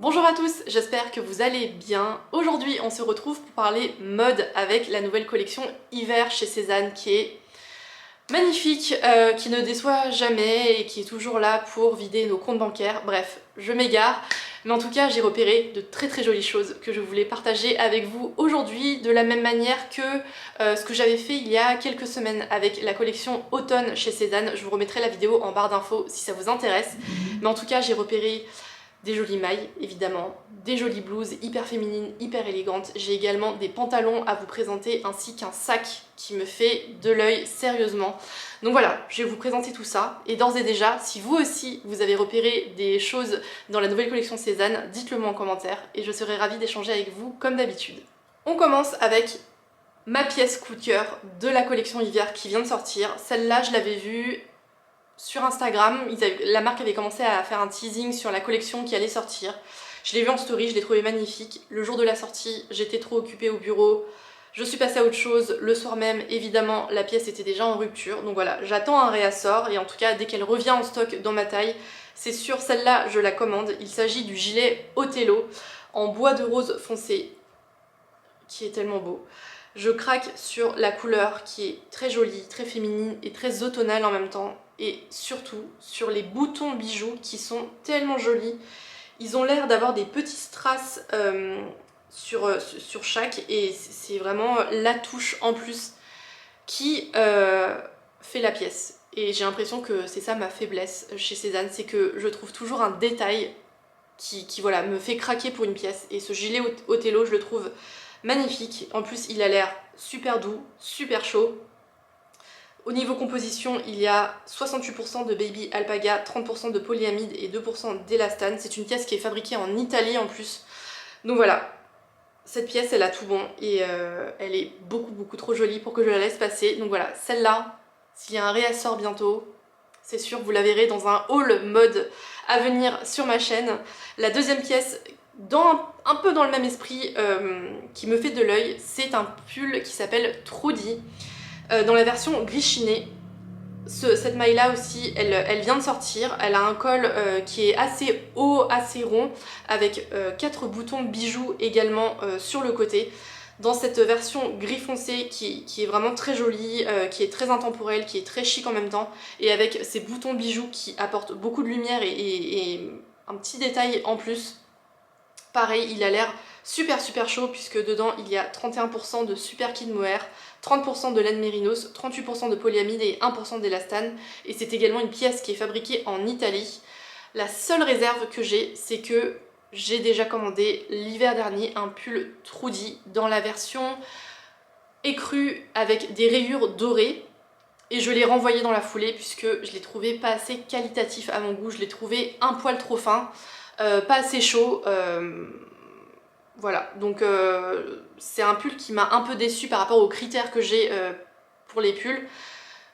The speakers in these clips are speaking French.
Bonjour à tous, j'espère que vous allez bien. Aujourd'hui on se retrouve pour parler mode avec la nouvelle collection hiver chez Cézanne qui est magnifique, qui ne déçoit jamais et qui est toujours là pour vider nos comptes bancaires. Bref, je m'égare, mais en tout cas j'ai repéré de très jolies choses que je voulais partager avec vous aujourd'hui, de la même manière que ce que j'avais fait il y a quelques semaines avec la collection automne chez Cézanne. Je vous remettrai la vidéo en barre d'infos si ça vous intéresse, mais en tout cas j'ai repéré des jolies mailles évidemment, des jolies blouses hyper féminines, hyper élégantes. J'ai également des pantalons à vous présenter ainsi qu'un sac qui me fait de l'œil sérieusement. Donc voilà, je vais vous présenter tout ça. Et d'ores et déjà, si vous aussi vous avez repéré des choses dans la nouvelle collection Cézanne, dites-le moi en commentaire et je serai ravie d'échanger avec vous comme d'habitude. On commence avec ma pièce coup de cœur de la collection hiver qui vient de sortir. Celle-là, je l'avais vue sur Instagram, la marque avait commencé à faire un teasing sur la collection qui allait sortir. Je l'ai vue en story, je l'ai trouvée magnifique. Le jour de la sortie, j'étais trop occupée au bureau. Je suis passée à autre chose. Le soir même, évidemment, la pièce était déjà en rupture. Donc voilà, j'attends un réassort et en tout cas, dès qu'elle revient en stock dans ma taille, c'est sûr, celle-là, je la commande. Il s'agit du gilet Othello en bois de rose foncé, qui est tellement beau. Je craque sur la couleur qui est très jolie, très féminine et très automnale en même temps. Et surtout sur les boutons bijoux qui sont tellement jolis. Ils ont l'air d'avoir des petits strass sur chaque et c'est vraiment la touche en plus qui fait la pièce. Et j'ai l'impression que c'est ça ma faiblesse chez Cézanne, c'est que je trouve toujours un détail qui voilà, me fait craquer pour une pièce. Et ce gilet Othello, je le trouve magnifique. En plus, il a l'air super doux, super chaud. Au niveau composition, il y a 68% de baby alpaga, 30% de polyamide et 2% d'élastane. C'est une pièce qui est fabriquée en Italie en plus. Donc voilà, cette pièce elle a tout bon et elle est beaucoup trop jolie pour que je la laisse passer. Donc voilà, celle-là, s'il y a un réassort bientôt, c'est sûr vous la verrez dans un haul mode à venir sur ma chaîne. La deuxième pièce, un peu dans le même esprit, qui me fait de l'œil, c'est un pull qui s'appelle Trudy. Dans la version gris chiné, cette maille là aussi elle vient de sortir, elle a un col qui est assez haut, assez rond avec 4 boutons bijoux également sur le côté. Dans cette version gris foncé qui est vraiment très jolie, qui est très intemporelle, qui est très chic en même temps et avec ces boutons bijoux qui apportent beaucoup de lumière et un petit détail en plus. Pareil, il a l'air super chaud puisque dedans il y a 31% de super kid mohair, 30% de laine mérinos, 38% de polyamide et 1% d'élastane. Et c'est également une pièce qui est fabriquée en Italie. La seule réserve que j'ai, c'est que j'ai déjà commandé l'hiver dernier un pull Trudy dans la version écrue avec des rayures dorées. Et je l'ai renvoyé dans la foulée puisque je l'ai trouvé pas assez qualitatif à mon goût, je l'ai trouvé un poil trop fin, pas assez chaud. Voilà, donc c'est un pull qui m'a un peu déçue par rapport aux critères que j'ai pour les pulls.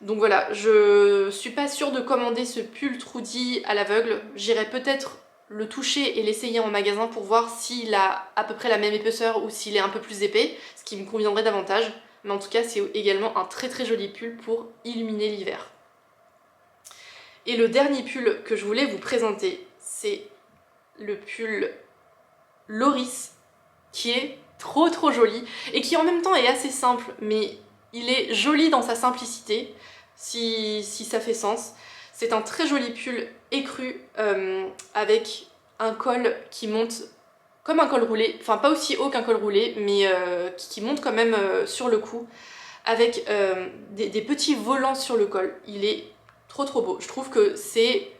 Donc voilà, je suis pas sûre de commander ce pull Trudy à l'aveugle. J'irai peut-être le toucher et l'essayer en magasin pour voir s'il a à peu près la même épaisseur ou s'il est un peu plus épais, ce qui me conviendrait davantage. Mais en tout cas, c'est également un très joli pull pour illuminer l'hiver. Et le dernier pull que je voulais vous présenter, c'est le pull Loris, qui est trop joli et qui en même temps est assez simple, mais il est joli dans sa simplicité, si ça fait sens. C'est un très joli pull écru avec un col qui monte comme un col roulé, enfin pas aussi haut qu'un col roulé, mais qui monte quand même sur le cou, avec des petits volants sur le col. Il est trop beau. Je trouve que c'est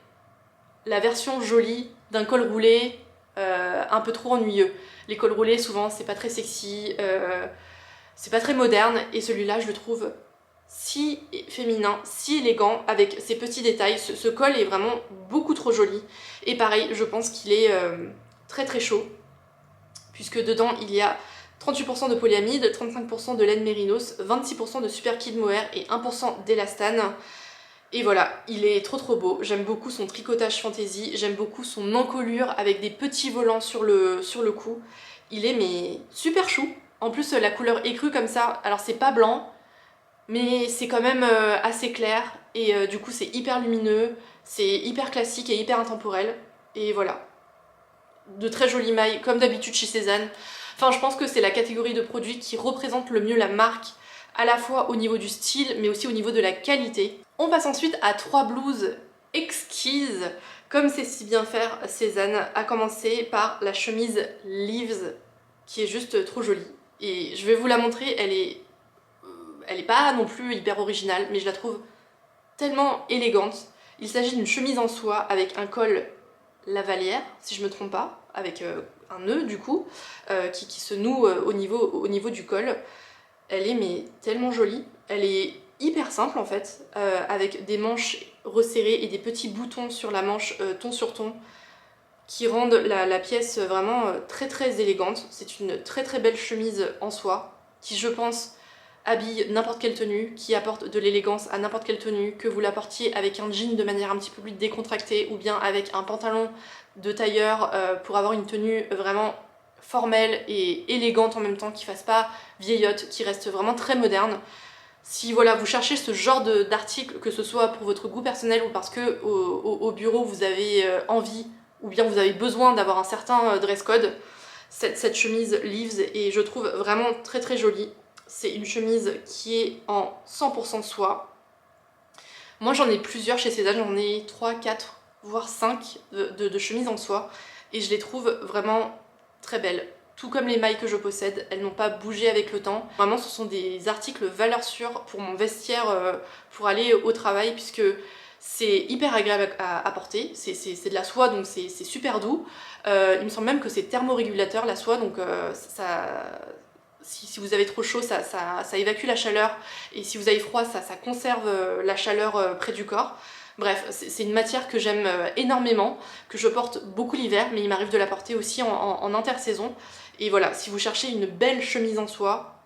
la version jolie d'un col roulé un peu trop ennuyeux. Les cols roulés, souvent, c'est pas très sexy, c'est pas très moderne, et celui-là, je le trouve si féminin, si élégant, avec ses petits détails. Ce col est vraiment beaucoup trop joli. Et pareil, je pense qu'il est très chaud, puisque dedans, il y a 38% de polyamide, 35% de laine mérinos, 26% de super kid mohair et 1% d'élastane. Et voilà, il est trop beau, j'aime beaucoup son tricotage fantaisie, j'aime beaucoup son encolure avec des petits volants sur le cou. Il est mais super chou. En plus la couleur écrue comme ça, alors c'est pas blanc, mais c'est quand même assez clair et du coup c'est hyper lumineux, c'est hyper classique et hyper intemporel. Et voilà. de très jolies mailles, comme d'habitude chez Cézanne. Enfin, je pense que c'est la catégorie de produits qui représente le mieux la marque, à la fois au niveau du style, mais aussi au niveau de la qualité. On passe ensuite à 3 blouses exquises, comme c'est si bien faire Cézanne, à commencer par la chemise Leaves, qui est juste trop jolie. Et je vais vous la montrer, elle est pas non plus hyper originale, mais je la trouve tellement élégante. Il s'agit d'une chemise en soie avec un col lavalière, si je me trompe pas, avec un nœud du coup, qui se noue au niveau du col. Elle est mais tellement jolie, elle est hyper simple en fait, avec des manches resserrées et des petits boutons sur la manche ton sur ton, qui rendent la pièce vraiment très très élégante. C'est une très très belle chemise en soie, qui je pense habille n'importe quelle tenue, qui apporte de l'élégance à n'importe quelle tenue, que vous la portiez avec un jean de manière un petit peu plus décontractée ou bien avec un pantalon de tailleur pour avoir une tenue vraiment formelle et élégante en même temps, qui fasse pas vieillotte, qui reste vraiment très moderne. Si voilà, vous cherchez ce genre d'article, que ce soit pour votre goût personnel ou parce que au bureau vous avez envie ou bien vous avez besoin d'avoir un certain dress code, cette chemise Leaves est, je trouve, vraiment très très jolie. C'est une chemise qui est en 100% soie. Moi j'en ai plusieurs chez Cézanne, j'en ai 3, 4, voire 5 de chemises en soie. Et je les trouve vraiment très belles. Tout comme les mailles que je possède, elles n'ont pas bougé avec le temps. Vraiment ce sont des articles valeur sûre pour mon vestiaire, pour aller au travail, puisque c'est hyper agréable à porter. C'est de la soie, donc c'est super doux. Il me semble même que c'est thermorégulateur la soie, donc si vous avez trop chaud, ça évacue la chaleur, et si vous avez froid, ça conserve la chaleur près du corps. Bref, c'est une matière que j'aime énormément, que je porte beaucoup l'hiver, mais il m'arrive de la porter aussi en intersaison. Et voilà, si vous cherchez une belle chemise en soie,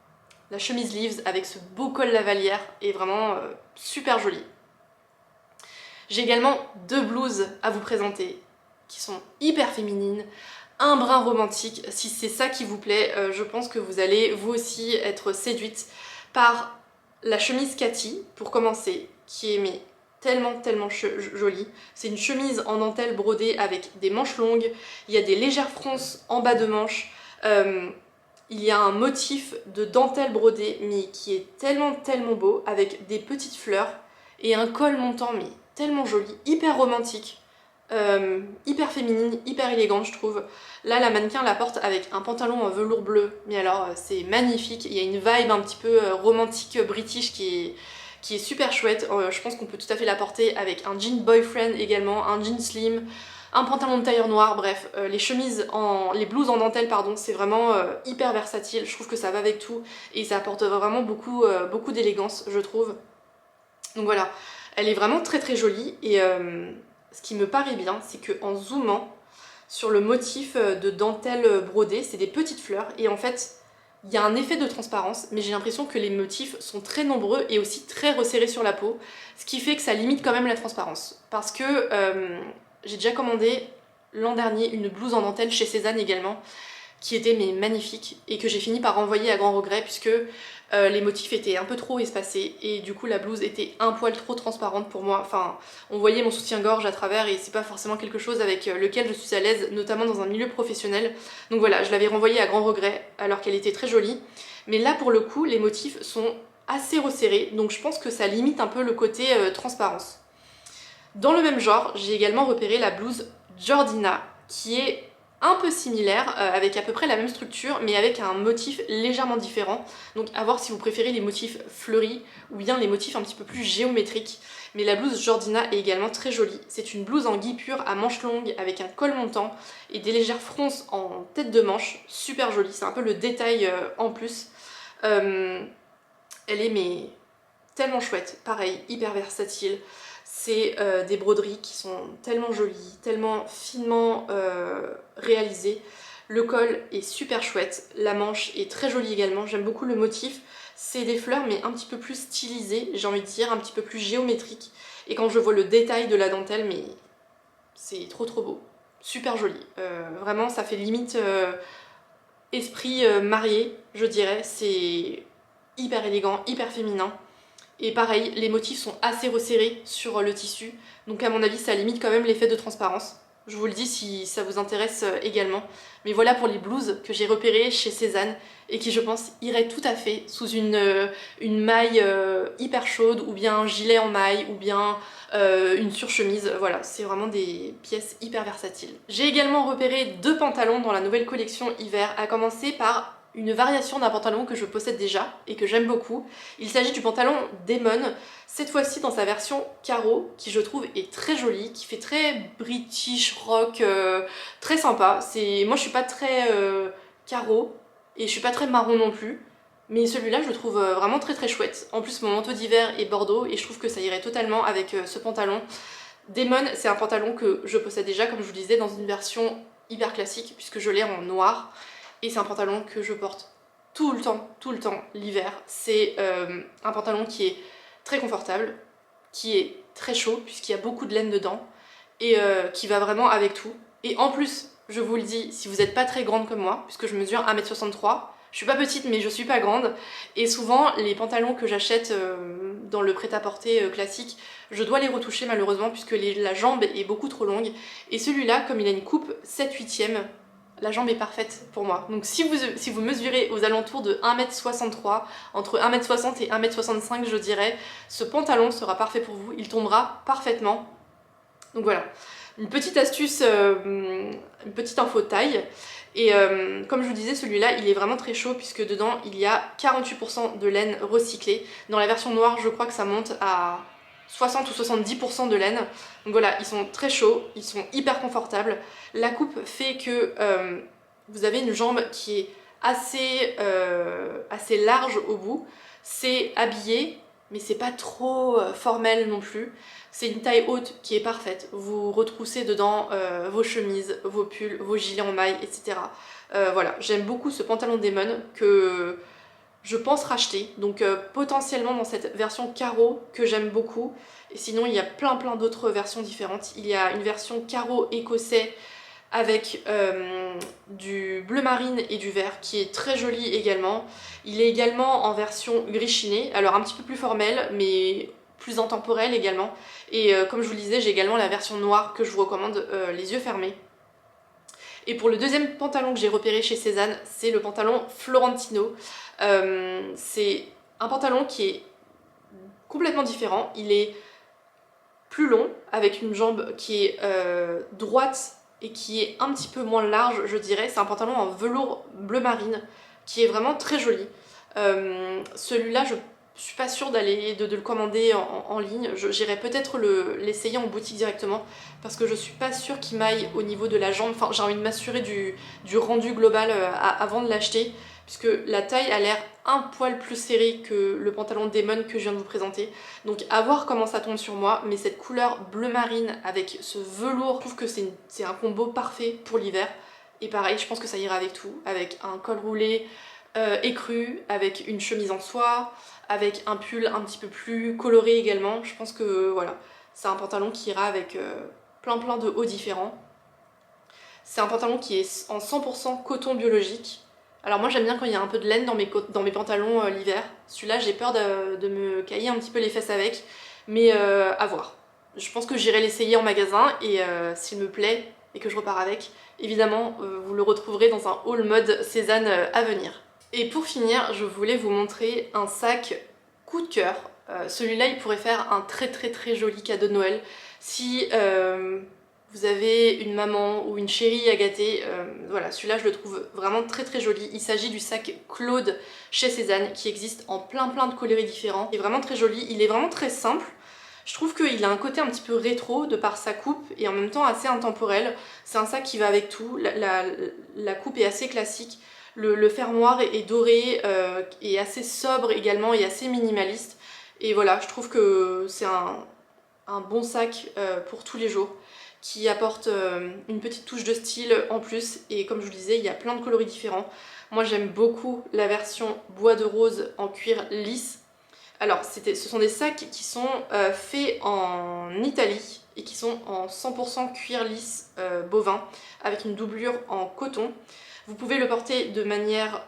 la chemise Leaves avec ce beau col lavalière est vraiment super jolie. J'ai également 2 blouses à vous présenter qui sont hyper féminines, un brin romantique. Si c'est ça qui vous plaît, je pense que vous allez vous aussi être séduite par la chemise Cathy, pour commencer, qui est mais tellement jolie. C'est une chemise en dentelle brodée avec des manches longues, il y a des légères fronces en bas de manches, il y a un motif de dentelle brodée mais qui est tellement beau, avec des petites fleurs et un col montant mais tellement joli, hyper romantique. Hyper féminine, hyper élégante je trouve. Là la mannequin la porte avec un pantalon en velours bleu, mais alors c'est magnifique, il y a une vibe un petit peu romantique british qui est super chouette. Je pense qu'on peut tout à fait la porter avec un jean boyfriend également, un jean slim, un pantalon de tailleur noir, bref, les blouses en dentelle pardon, c'est vraiment hyper versatile, je trouve que ça va avec tout et ça apporte vraiment beaucoup d'élégance je trouve. Donc voilà, elle est vraiment très jolie et ce qui me paraît bien, c'est qu'en zoomant sur le motif de dentelle brodée, c'est des petites fleurs et en fait il y a un effet de transparence, mais j'ai l'impression que les motifs sont très nombreux et aussi très resserrés sur la peau, ce qui fait que ça limite quand même la transparence. Parce que j'ai déjà commandé l'an dernier une blouse en dentelle chez Cézanne également, qui était mais magnifique et que j'ai fini par renvoyer à grand regret puisque les motifs étaient un peu trop espacés et du coup la blouse était un poil trop transparente pour moi. Enfin, on voyait mon soutien-gorge à travers et c'est pas forcément quelque chose avec lequel je suis à l'aise, notamment dans un milieu professionnel. Donc voilà, je l'avais renvoyée à grand regret alors qu'elle était très jolie. Mais là pour le coup, les motifs sont assez resserrés, donc je pense que ça limite un peu le côté transparence. Dans le même genre, j'ai également repéré la blouse Jordina, qui est un peu similaire, avec à peu près la même structure, mais avec un motif légèrement différent. Donc à voir si vous préférez les motifs fleuris ou bien les motifs un petit peu plus géométriques. Mais la blouse Jordina est également très jolie. C'est une blouse en guipure à manches longues avec un col montant et des légères fronces en tête de manche. Super jolie, c'est un peu le détail en plus. Elle est mais tellement chouette, pareil, hyper versatile. C'est des broderies qui sont tellement jolies, tellement finement réalisées. Le col est super chouette, la manche est très jolie également, j'aime beaucoup le motif. C'est des fleurs mais un petit peu plus stylisées, j'ai envie de dire, un petit peu plus géométriques. Et quand je vois le détail de la dentelle, mais c'est trop beau. Super joli. Vraiment, ça fait limite esprit marié, je dirais. C'est hyper élégant, hyper féminin. Et pareil, les motifs sont assez resserrés sur le tissu, donc à mon avis ça limite quand même l'effet de transparence. Je vous le dis si ça vous intéresse également. Mais voilà pour les blouses que j'ai repérées chez Cézanne et qui je pense iraient tout à fait sous une maille hyper chaude ou bien un gilet en maille ou bien une surchemise. Voilà, c'est vraiment des pièces hyper versatiles. J'ai également repéré 2 pantalons dans la nouvelle collection hiver, à commencer par une variation d'un pantalon que je possède déjà et que j'aime beaucoup. Il s'agit du pantalon Demon, cette fois-ci dans sa version carreau, qui je trouve est très jolie, qui fait très british rock, très sympa. Moi je suis pas très carreau et je suis pas très marron non plus, mais celui-là je le trouve vraiment très très chouette. En plus mon manteau d'hiver est bordeaux et je trouve que ça irait totalement avec ce pantalon. Demon, c'est un pantalon que je possède déjà, comme je vous disais, dans une version hyper classique puisque je l'ai en noir. Et c'est un pantalon que je porte tout le temps, l'hiver. C'est un pantalon qui est très confortable, qui est très chaud puisqu'il y a beaucoup de laine dedans et qui va vraiment avec tout. Et en plus, je vous le dis, si vous n'êtes pas très grande comme moi, puisque je mesure 1m63, je suis pas petite mais je suis pas grande, et souvent les pantalons que j'achète dans le prêt-à-porter classique, je dois les retoucher malheureusement puisque la jambe est beaucoup trop longue, et celui-là, comme il a une coupe 7/8e, la jambe est parfaite pour moi. Donc si vous mesurez aux alentours de 1m63, entre 1m60 et 1m65 je dirais, ce pantalon sera parfait pour vous, il tombera parfaitement. Donc voilà, une petite astuce, une petite info taille. Et comme je vous disais, celui-là il est vraiment très chaud puisque dedans il y a 48% de laine recyclée. Dans la version noire je crois que ça monte à 60 ou 70% de laine. Donc voilà, ils sont très chauds, ils sont hyper confortables. La coupe fait que vous avez une jambe qui est assez large au bout. C'est habillé, mais c'est pas trop formel non plus. C'est une taille haute qui est parfaite. Vous retroussez dedans vos chemises, vos pulls, vos gilets en maille, etc. Voilà, j'aime beaucoup ce pantalon Demon que je pense racheter, donc potentiellement dans cette version carreau que j'aime beaucoup. Et sinon il y a plein d'autres versions différentes. Il y a une version carreau écossais avec du bleu marine et du vert qui est très joli également. Il est également en version gris chiné, alors un petit peu plus formel mais plus intemporel également. Et comme je vous le disais, j'ai également la version noire que je vous recommande les yeux fermés. Et pour le deuxième pantalon que j'ai repéré chez Cézanne, c'est le pantalon Florentino. C'est un pantalon qui est complètement différent. Il est plus long, avec une jambe qui est droite et qui est un petit peu moins large, je dirais. C'est un pantalon en velours bleu marine qui est vraiment très joli. Celui-là, je suis pas sûre de le commander en ligne. J'irai peut-être l'essayer en boutique directement parce que je suis pas sûre qu'il m'aille au niveau de la jambe. Enfin, j'ai envie de m'assurer du rendu global avant de l'acheter, puisque la taille a l'air un poil plus serrée que le pantalon Demon que je viens de vous présenter. Donc à voir comment ça tombe sur moi, mais cette couleur bleu marine avec ce velours, je trouve que c'est un combo parfait pour l'hiver. Et pareil, je pense que ça ira avec tout, avec un col roulé écru, avec une chemise en soie, avec un pull un petit peu plus coloré également. Je pense que voilà, c'est un pantalon qui ira avec plein de hauts différents. C'est un pantalon qui est en 100% coton biologique. Alors moi j'aime bien quand il y a un peu de laine dans mes pantalons l'hiver. Celui-là j'ai peur de me cailler un petit peu les fesses avec, mais à voir. Je pense que j'irai l'essayer en magasin et s'il me plaît et que je repars avec, évidemment vous le retrouverez dans un haul mode Cézanne à venir. Et pour finir, je voulais vous montrer un sac coup de cœur. Celui-là il pourrait faire un très joli cadeau de Noël. Si vous avez une maman ou une chérie à gâter, voilà, celui-là je le trouve vraiment très joli. Il s'agit du sac Claude chez Cézanne qui existe en plein de coloris différents. Il est vraiment très joli, il est vraiment très simple. Je trouve qu'il a un côté un petit peu rétro de par sa coupe et en même temps assez intemporel. C'est un sac qui va avec tout, la coupe est assez classique. Le fermoir est doré et assez sobre également et assez minimaliste. Et voilà, je trouve que c'est un bon sac pour tous les jours qui apporte une petite touche de style en plus. Et comme je vous le disais, il y a plein de coloris différents. Moi j'aime beaucoup la version bois de rose en cuir lisse. Alors ce sont des sacs qui sont faits en Italie et qui sont en 100% cuir lisse bovin avec une doublure en coton. Vous pouvez le porter de manière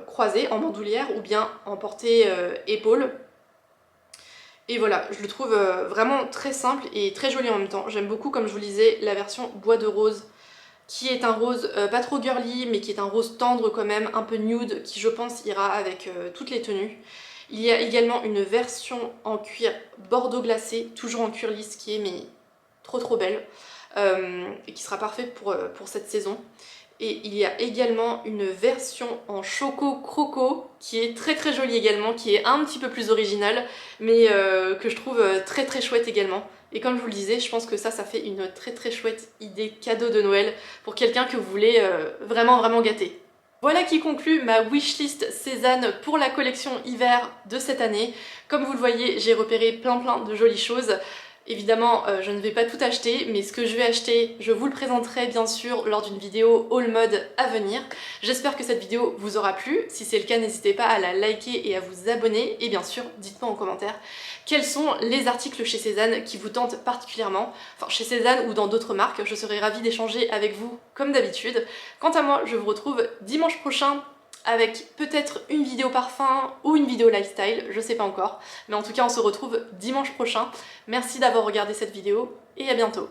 croisée, en bandoulière, ou bien en portée épaule. Et voilà, je le trouve vraiment très simple et très joli en même temps. J'aime beaucoup, comme je vous le disais, la version bois de rose, qui est un rose pas trop girly, mais qui est un rose tendre quand même, un peu nude, qui je pense ira avec toutes les tenues. Il y a également une version en cuir bordeaux glacé, toujours en cuir lisse, qui est mais trop belle, et qui sera parfaite pour cette saison. Et il y a également une version en choco croco qui est très jolie également, qui est un petit peu plus originale, mais que je trouve très chouette également. Et comme je vous le disais, je pense que ça fait une très chouette idée cadeau de Noël pour quelqu'un que vous voulez vraiment gâter. Voilà qui conclut ma wishlist Cézanne pour la collection hiver de cette année. Comme vous le voyez, j'ai repéré plein de jolies choses. Évidemment, je ne vais pas tout acheter, mais ce que je vais acheter, je vous le présenterai bien sûr lors d'une vidéo haul mode à venir. J'espère que cette vidéo vous aura plu. Si c'est le cas, n'hésitez pas à la liker et à vous abonner. Et bien sûr, dites-moi en commentaire quels sont les articles chez Cézanne qui vous tentent particulièrement. Enfin, chez Cézanne ou dans d'autres marques, je serai ravie d'échanger avec vous comme d'habitude. Quant à moi, je vous retrouve dimanche prochain avec peut-être une vidéo parfum ou une vidéo lifestyle, je sais pas encore. Mais en tout cas, on se retrouve dimanche prochain. Merci d'avoir regardé cette vidéo et à bientôt.